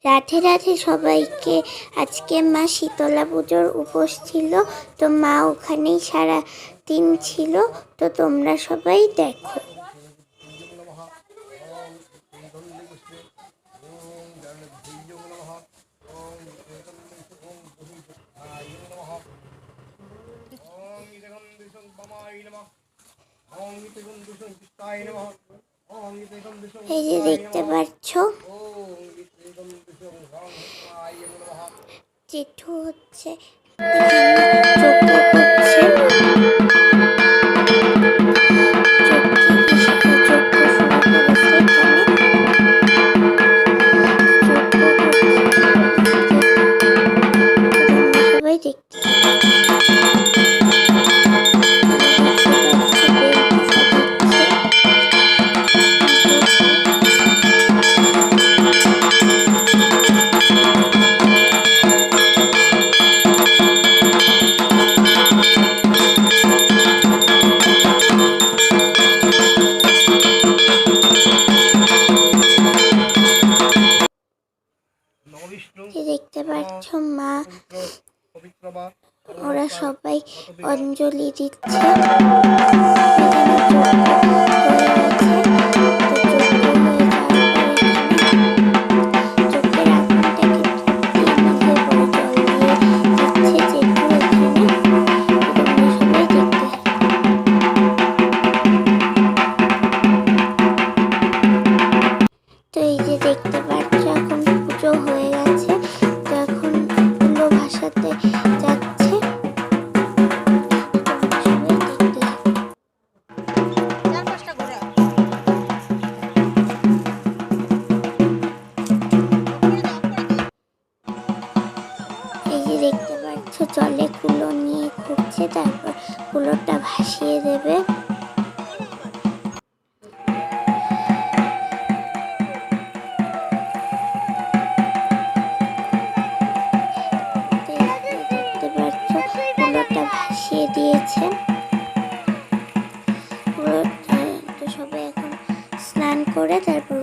রাধে রাধে সবাইকে। আজকে মা শীতলা পুজোর উপোস ছিল, তো মা ওখানেই সারা দিন ছিল। তো তোমরা সবাই দেখো। এই যে দেখতে পাচ্ছ জেঠু হচ্ছে যজ্ঞ করছে। সবাই দেখতে দেখতে পাচ্ছ মা ওরা সবাই অঞ্জলি দিচ্ছে। তো এই যে দেখতে পাচ্ছ এখন পুজো হয়ে গেছে, তো এখন ফুলো ভাসাতে যাচ্ছে। এই যে দেখতে পাচ্ছ জলে কুলো নিয়ে ঘুরছে, তারপর কুলোটা ভাসিয়ে দেবে। দেখতে পাচ্ছ কুলোটা ভাসিয়ে দিয়েছে। তো সবাই এখন স্নান করে তারপর